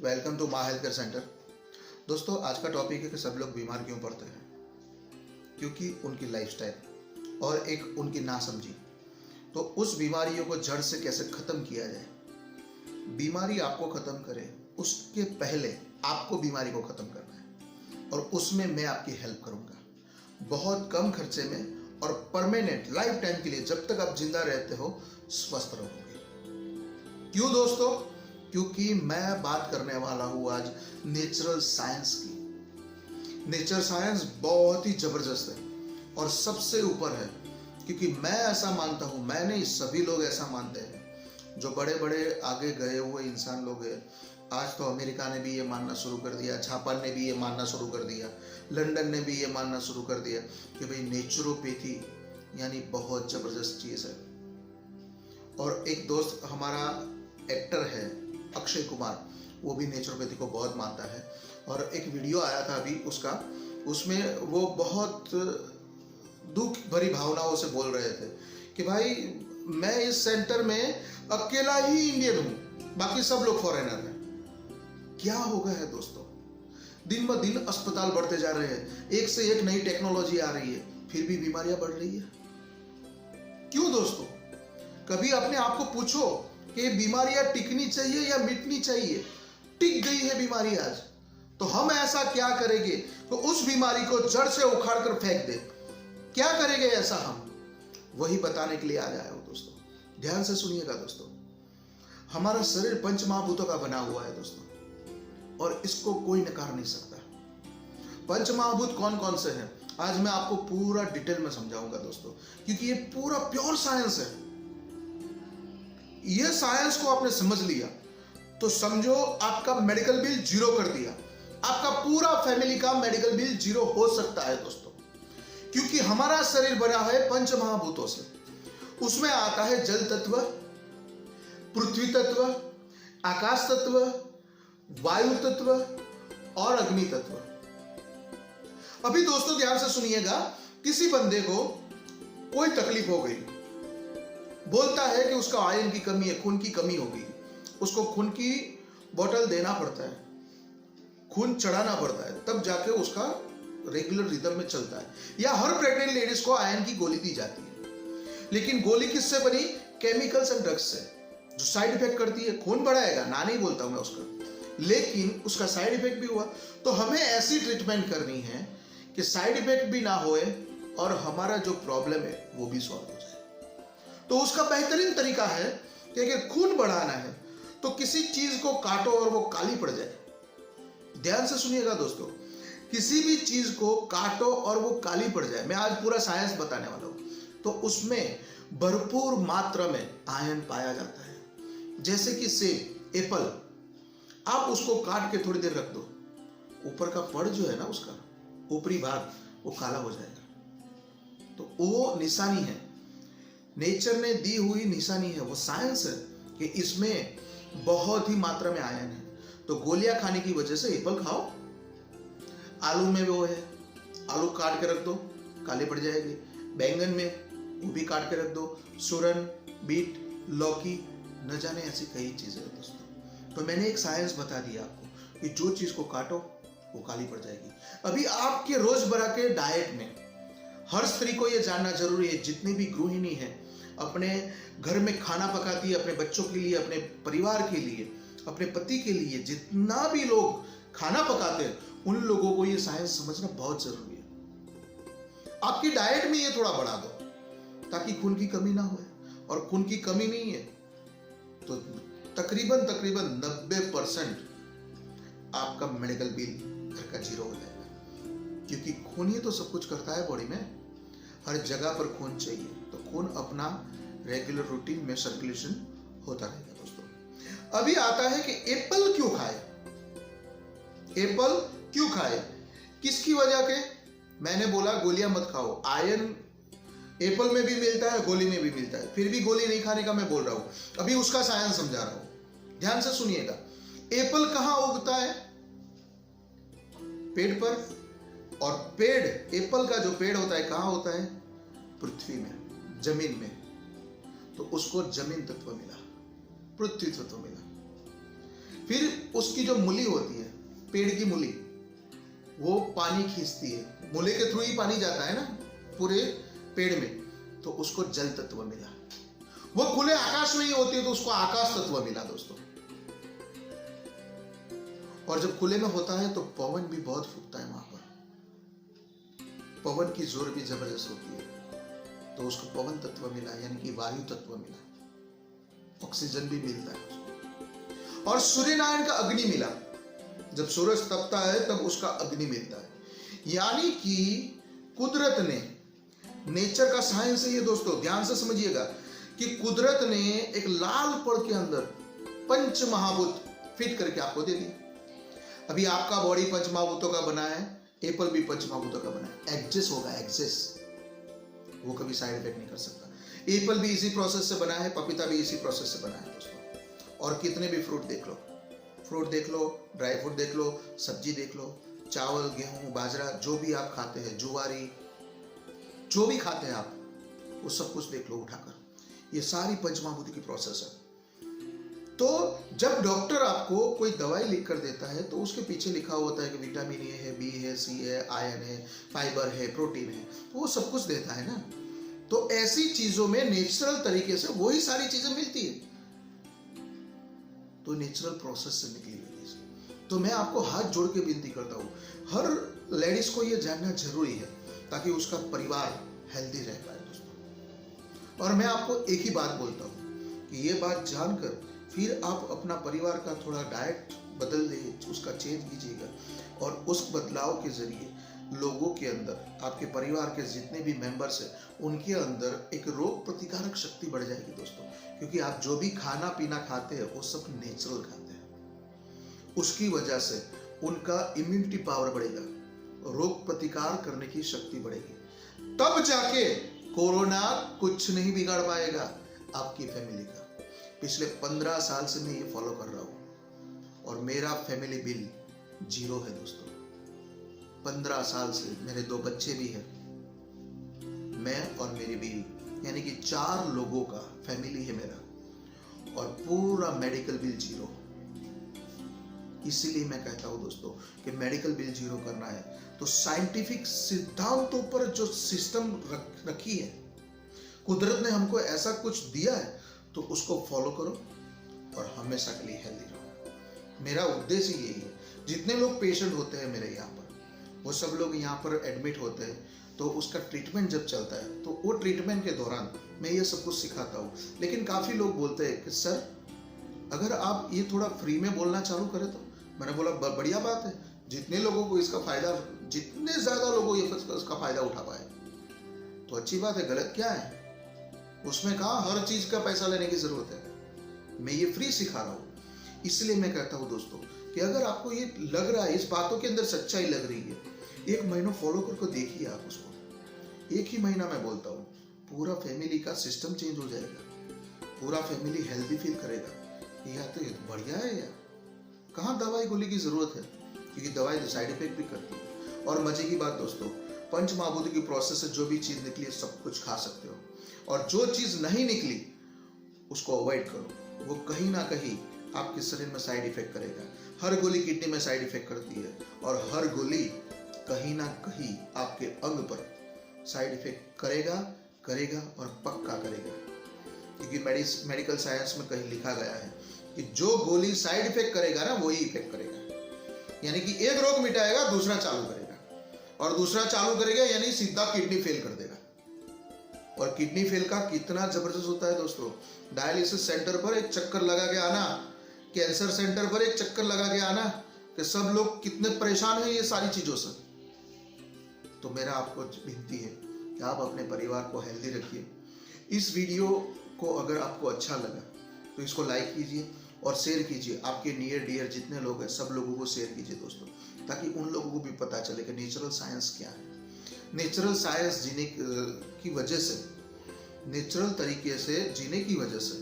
Welcome to माँ health care centre. दोस्तों, आज का टॉपिक है कि सब लोग बीमार क्यों पड़ते हैं। क्योंकि उनकी लाइफस्टाइल और एक उनकी नासमझी। तो उस बीमारियों को जड़ से कैसे ख़त्म किया जाए। बीमारी आपको ख़त्म करे उसके पहले आपको बीमारी को ख़त्म करना है, और उसमें मैं आपकी हेल्प करूँगा बहुत कम खर्चे में और परमानेंट लाइफ टाइम के लिए। जब तक आप जिंदा रहते हो स्वस्थ रहोगे। क्यों दोस्तों? क्योंकि मैं बात करने वाला हूँ आज नेचुरल साइंस की। नेचर साइंस बहुत ही जबरदस्त है और सबसे ऊपर है, क्योंकि मैं ऐसा मानता हूँ, मैं नहीं सभी लोग ऐसा मानते हैं। जो बड़े बड़े आगे गए हुए इंसान लोग हैं, आज तो अमेरिका ने भी ये मानना शुरू कर दिया, जापान ने भी ये मानना शुरू कर दिया, लंदन ने भी ये मानना शुरू कर दिया कि भाई नेचुरोपैथी यानी बहुत जबरदस्त चीज़ है। और एक दोस्त हमारा एक्टर है अक्षय कुमार, वो भी नेचुरोपैथी को बहुत मानता है। और एक वीडियो आया था अभी उसका, उसमें वो बहुत दुख भरी भावनाओं से बोल रहे थे कि भाई मैं इस सेंटर में अकेला ही इंडियन हूँ, बाकी सब लोग फॉरेनर हैं। क्या हो गया है दोस्तों? दिन ब दिन अस्पताल बढ़ते जा रहे हैं, एक से एक नई टेक्नोलॉजी आ रही है, फिर भी बीमारियां बढ़ रही है। क्यों दोस्तों? कभी अपने आप को पूछो कि बीमारियां टिकनी चाहिए या मिटनी चाहिए? टिक गई है बीमारी आज, तो हम ऐसा क्या करेंगे तो उस बीमारी को जड़ से उखाड़ कर फेंक दे। क्या करेंगे ऐसा हम? वही बताने के लिए आ जाए हो दोस्तों। ध्यान से सुनिएगा दोस्तों। हमारा शरीर पंच महाभूतों का बना हुआ है दोस्तों, और इसको कोई नकार नहीं सकता। पंच महाभूत कौन कौन से हैं आज मैं आपको पूरा डिटेल में समझाऊंगा दोस्तों, क्योंकि ये पूरा प्योर साइंस है। ये साइंस को आपने समझ लिया तो समझो आपका मेडिकल बिल जीरो कर दिया। आपका पूरा फैमिली का मेडिकल बिल जीरो हो सकता है दोस्तों, क्योंकि हमारा शरीर बना है पंच महाभूतों से। उसमें आता है जल तत्व, पृथ्वी तत्व, आकाश तत्व, वायु तत्व और अग्नि तत्व। अभी दोस्तों ध्यान से सुनिएगा, किसी बंदे को कोई तकलीफ हो गई, बोलता है कि उसका आयरन की कमी है, खून की कमी होगी, उसको खून की बोतल देना पड़ता है, खून चढ़ाना पड़ता है, तब जाके उसका रेगुलर रिदम में चलता है। या हर प्रेग्नेंट लेडीज को आयरन की गोली दी जाती है, लेकिन गोली किससे बनी? केमिकल्स एंड ड्रग्स से, जो साइड इफेक्ट करती है। खून बढ़ाएगा ना नहीं बोलता हूं मैं उसका, लेकिन उसका साइड इफेक्ट भी हुआ। तो हमें ऐसी ट्रीटमेंट करनी है कि साइड इफेक्ट भी ना होए और हमारा जो प्रॉब्लम है वो भी सॉल्व हो जाए। तो उसका बेहतरीन तरीका है कि अगर खून बढ़ाना है तो किसी चीज को काटो और वो काली पड़ जाए। ध्यान से सुनिएगा दोस्तों, किसी भी चीज को काटो और वो काली पड़ जाए। मैं आज पूरा साइंस बताने वाला हूं। तो उसमें भरपूर मात्रा में आयरन पाया जाता है। जैसे कि सेब, एप्पल, आप उसको काट के थोड़ी देर रख दो, ऊपर का फड़ जो है ना, उसका ऊपरी भाग वो काला हो जाएगा। तो वो निशानी है, नेचर ने दी हुई निशानी है, वो साइंस है कि इसमें बहुत ही मात्रा में आयरन है। तो गोलियां खाने की वजह से एप्पल खाओ, आलू में वो है, आलू काट के रख दो, काले पड़ जाएंगे। बैंगन में वो भी काट के रख दो, सूरन, बीट, लौकी, न जाने ऐसी कई चीजें हैं दोस्तों। तो मैंने एक साइंस बता दिया आपको कि जो चीज को काटो वो काली पड़ जाएगी। अभी आपके रोजमर्रा के डाइट में हर स्त्री को यह जानना जरूरी है, जितनी भी गृहिणी है अपने घर में खाना पकाती है, अपने बच्चों के लिए, अपने परिवार के लिए, अपने पति के लिए, जितना भी लोग खाना पकाते हैं उन लोगों को ये साइंस समझना बहुत जरूरी है। आपकी डाइट में ये थोड़ा बढ़ा दो ताकि खून की कमी ना हो, और खून की कमी नहीं है तो तकरीबन 90% आपका मेडिकल बिल घर का जीरो हो जाएगा। क्योंकि खून ही तो सब कुछ करता है बॉडी में, हर जगह पर खून चाहिए। तो खून अपना रेगुलर रूटीन में सर्कुलेशन होता रहेगा दोस्तों। अभी आता है कि एप्पल क्यों खाए? एप्पल क्यों खाए? किसकी वजह के? मैंने बोला गोलियां मत खाओ। आयरन एप्पल में भी मिलता है, गोली में भी मिलता है, फिर भी गोली नहीं खाने का मैं बोल रहा हूं। अभी उसका साइंस समझा रहा हूं, ध्यान से सुनिएगा। एप्पल कहां उगता है? पेड़ पर। और पेड़, एप्पल का जो पेड़ होता है कहां होता है? पृथ्वी में, जमीन में। तो उसको जमीन तत्व मिला, पृथ्वी तत्व मिला। फिर उसकी जो मूली होती है, पेड़ की मूली, वो पानी खींचती है, मूले के थ्रू ही पानी जाता है ना पूरे पेड़ में, तो उसको जल तत्व मिला। वो खुले आकाश में ही होती है तो उसको आकाश तत्व मिला दोस्तों। और जब खुले में होता है तो पवन भी बहुत फूकता है वहां पर, पवन की जोर भी जबरदस्त होती है, तो उसको पवन तत्व मिला, यानी कि वायु तत्व मिला, ऑक्सीजन भी मिलता है उसको। और सूर्य नारायण का अग्नि मिला, जब सूरज तपता है तब उसका अग्नि मिलता है। यानी कि कुदरत ने, नेचर का साइंस है ये दोस्तों, ध्यान से समझिएगा कि कुदरत ने एक लाल पड़ के अंदर पंच महाभूत फिट करके आपको दे दिया। अभी आपका बॉडी पंच महाभूतों का बना है, एप्पल भी पंच महाभूतों का बना है, एग्जिस्ट होगा, एग्जिस्ट, वो कभी साइड इफेक्ट नहीं कर सकता। एप्पल भी इसी प्रोसेस से बना है, पपीता भी इसी प्रोसेस से बना है दोस्तों। और कितने भी फ्रूट देख लो, ड्राई फ्रूट देख लो, सब्जी देख लो, चावल, गेहूं, बाजरा, जो भी आप खाते हैं, जुआरी, जो भी खाते हैं आप, वो सब कुछ देख लो उठाकर, ये सारी पंचमहाभूत की प्रोसेस है। तो जब डॉक्टर आपको कोई दवाई लिख कर देता है तो उसके पीछे लिखा होता है कि विटामिन ए है, बी है, सी है, आयरन है, फाइबर है, प्रोटीन है, तो वो सब कुछ देता है ना। तो ऐसी चीजों में नेचुरल तरीके से वही सारी चीजें मिलती है, तो नेचुरल प्रोसेस से निकली हुई। तो मैं आपको हाथ जोड़ के विनती करता हूँ, हर लेडीज को ये जानना जरूरी है ताकि उसका परिवार हेल्दी रह पाए दोस्तों। और मैं आपको एक ही बात बोलता हूँ कि ये बात जानकर फिर आप अपना परिवार का थोड़ा डाइट बदल दे, उसका चेंज कीजिएगा, और उस बदलाव के जरिए लोगों के अंदर, आपके परिवार के जितने भी मेंबर्स हैं, उनके अंदर एक रोग प्रतिकारक शक्ति बढ़ जाएगी दोस्तों। क्योंकि आप जो भी खाना पीना खाते हैं वो सब नेचुरल खाते हैं, उसकी वजह से उनका इम्यूनिटी पावर बढ़ेगा, रोग प्रतिकार करने की शक्ति बढ़ेगी, तब जाके कोरोना कुछ नहीं बिगाड़ पाएगा आपकी फैमिली का। पिछले 15 साल से मैं ये फॉलो कर रहा हूँ और मेरा फैमिली बिल 0 है दोस्तों। 15 साल से मेरे 2 बच्चे भी हैं, मैं और मेरी बीवी, यानी कि 4 लोगों का फैमिली है मेरा, और पूरा मेडिकल बिल 0। इसीलिए मैं कहता हूं दोस्तों कि मेडिकल बिल 0 करना है तो साइंटिफिक सिद्धांतों पर जो सिस्टम रखी है, कुदरत ने हमको ऐसा कुछ दिया है, तो उसको फॉलो करो और हमेशा के लिए हेल्दी रहो। मेरा उद्देश्य यही है। जितने लोग पेशेंट होते हैं मेरे यहाँ पर, वो सब लोग यहाँ पर एडमिट होते हैं, तो उसका ट्रीटमेंट जब चलता है तो वो ट्रीटमेंट के दौरान मैं ये सब कुछ सिखाता हूँ। लेकिन काफ़ी लोग बोलते हैं कि सर अगर आप ये थोड़ा फ्री में बोलना चालू करें तो। मैंने बोला बढ़िया बात है, जितने लोगों को इसका फायदा, जितने ज़्यादा लोगों ये इसका फायदा उठा पाए तो अच्छी बात है, गलत क्या है उसमें। कहा हर चीज़ का पैसा लेने की ज़रूरत है, मैं ये फ्री सिखा रहा हूँ। इसलिए मैं कहता हूँ दोस्तों कि अगर आपको ये लग रहा है, इस बातों के अंदर सच्चाई लग रही है, 1 महीना फॉलो करके देखिए आप उसको। 1 ही महीना मैं बोलता हूँ, पूरा फैमिली का सिस्टम चेंज हो जाएगा, पूरा फैमिली हेल्दी फील करेगा। यह तो बढ़िया है यार, कहाँ दवाई गोली की जरूरत है, क्योंकि दवाई तो साइड इफेक्ट भी करती है। और मजे की बात दोस्तों, पंच महाभूत की प्रोसेस से जो भी चीज निकली सब कुछ खा सकते हो, और जो चीज नहीं निकली उसको अवॉइड करो। वो कहीं ना कहीं आपके शरीर में साइड इफेक्ट करेगा। हर गोली किडनी में साइड इफेक्ट करती है, और हर गोली कहीं ना कहीं आपके अंग पर साइड इफेक्ट करेगा और पक्का करेगा। क्योंकि मेडिकल साइंस में कहीं लिखा गया है कि जो गोली साइड इफेक्ट करेगा ना, वही इफेक्ट करेगा। यानी कि एक रोग मिटाएगा, दूसरा चालू करेगा, और दूसरा चालू करेगा यानी सीधा किडनी फेल कर देगा। और किडनी फेल का कितना जबरदस्त होता है दोस्तों। डायलिसिस सेंटर पर एक चक्कर लगा के आना, कैंसर सेंटर पर एक चक्कर लगा के आना, कि सब लोग कितने परेशान हैं ये सारी चीजों से। तो मेरा आपको विनती है कि आप अपने परिवार को हेल्दी रखिए। इस वीडियो को अगर आपको अच्छा लगा तो इसको लाइक कीजिए और शेयर कीजिए। आपके नियर डियर जितने लोग हैं सब लोगों को शेयर कीजिए दोस्तों, ताकि उन लोगों को भी पता चले कि नेचुरल साइंस क्या है। नेचुरल साइंस जीने की वजह से, नेचुरल तरीके से जीने की वजह से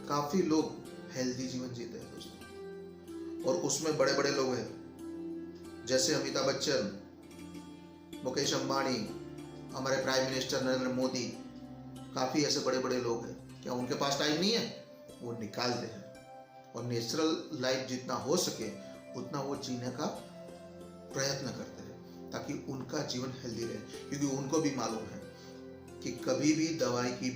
काफ़ी लोग हेल्दी जीवन जीते हैं दोस्तों। और उसमें बड़े बड़े लोग हैं, जैसे अमिताभ बच्चन, मुकेश अंबानी, हमारे प्राइम मिनिस्टर नरेंद्र मोदी, काफ़ी ऐसे बड़े बड़े लोग हैं। क्या उनके पास टाइम नहीं है? वो निकालते हैं। और नेचुरल लाइफ जितना हो सके उतना वो जीने का प्रयत्न करते हैं ताकि उनका जीवन हेल्दी रहे, क्योंकि उनको भी मालूम है कि कभी भी दवाई की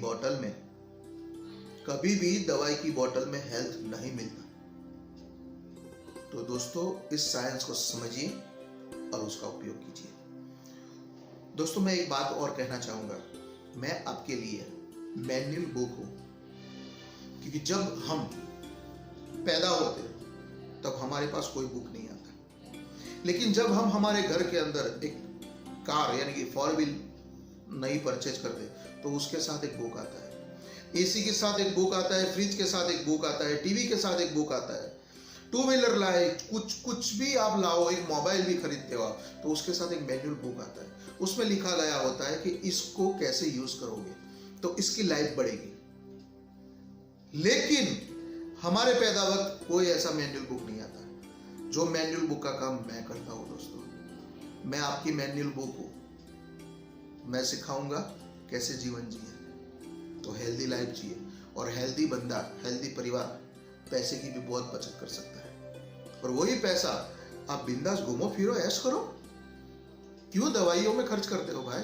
बोतल में हेल्थ नहीं मिलता। तो दोस्तों इस साइंस को समझिए और उसका उपयोग कीजिए। दोस्तों मैं एक बात और कहना चाहूंगा, मैं आपके लिए मैनुअल बुक हूं, क्योंकि जब हम पैदा होते हैं तब हमारे पास कोई बुक नहीं आता, लेकिन जब हम हमारे घर के अंदर एक कार यानी कि 4 व्हील नई परचेज करते तो उसके साथ एक बुक आता है, एसी के साथ एक बुक आता है, फ्रिज के साथ एक बुक आता है, टीवी के साथ एक बुक आता है, 2 व्हीलर लाए, कुछ भी आप लाओ, एक मोबाइल भी खरीदते हो आप तो उसके साथ एक मैनुअल बुक आता है। उसमें लिखा गया होता है कि इसको कैसे यूज करोगे तो इसकी लाइफ बढ़ेगी। लेकिन हमारे पैदा वक्त कोई ऐसा मैनुअल बुक नहीं आता। जो मैनुअल बुक का काम मैं करता हूं दोस्तों, मैं आपकी मैनुअल बुक हूं। मैं सिखाऊंगा कैसे जीवन जिए, तो हेल्दी लाइफ जिए, और हेल्दी बंदा, हेल्दी परिवार पैसे की भी बहुत बचत कर सकता है, और वही पैसा आप बिंदास घूमो फिरो ऐश करो, क्यों दवाइयों में खर्च करते हो भाई।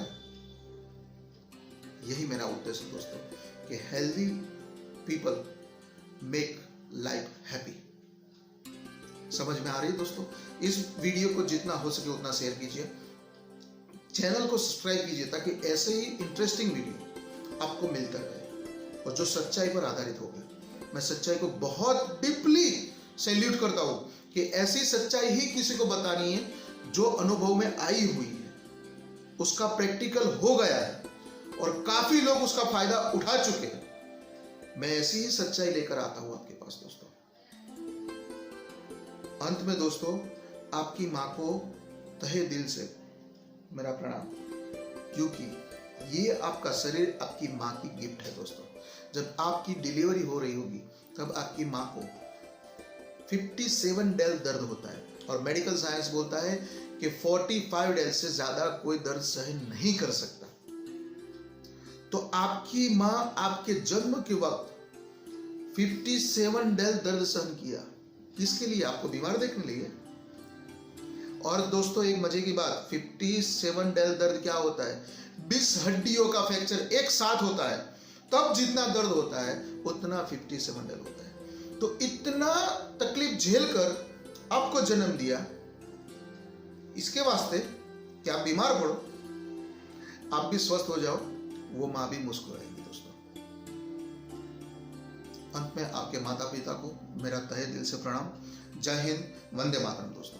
यही मेरा उद्देश्य दोस्तों कि healthy people make life happy. समझ में आ रही है दोस्तों? इस वीडियो को जितना हो सके उतना शेयर कीजिए, चैनल को सब्सक्राइब कीजिए ताकि ऐसे ही इंटरेस्टिंग वीडियो आपको मिलता रहे और जो सच्चाई पर आधारित हो गया। मैं सच्चाई को बहुत डीपली सैल्यूट करता हूं कि ऐसी सच्चाई ही किसी को बतानी है जो अनुभव में आई हुई है, उसका प्रैक्टिकल हो गया है और काफी लोग उसका फायदा उठा चुके हैं। मैं ऐसी ही सच्चाई लेकर आता हूं आपके पास दोस्तों। अंत में दोस्तों आपकी मां को तहे दिल से मेरा प्रणाम, क्योंकि ये आपका शरीर आपकी मां की गिफ्ट है दोस्तों। जब आपकी डिलीवरी हो रही होगी तब आपकी मां को 57 डेज दर्द होता है, और मेडिकल साइंस बोलता है कि 45 डेज से ज्यादा कोई दर्द सहन नहीं कर सकता। तो आपकी मां आपके जन्म के वक्त 57 डेज दर्द सहन किया, किसके लिए? आपको बीमार देखने लिए। और दोस्तों एक मजे की बात, 57 डेज दर्द क्या होता है? 20 हड्डियों का फ्रैक्चर एक साथ होता है, तब जितना दर्द होता है उतना 57 डेज होता है। तो इतना तकलीफ झेल कर आपको जन्म दिया, इसके वास्ते कि आप बीमार पड़ो, आप भी स्वस्थ हो जाओ, वो मां भी मुस्कुराएगी दोस्तों। अंत में आपके माता पिता को मेरा तहे दिल से प्रणाम। जय हिंद, वंदे मातरम दोस्तों।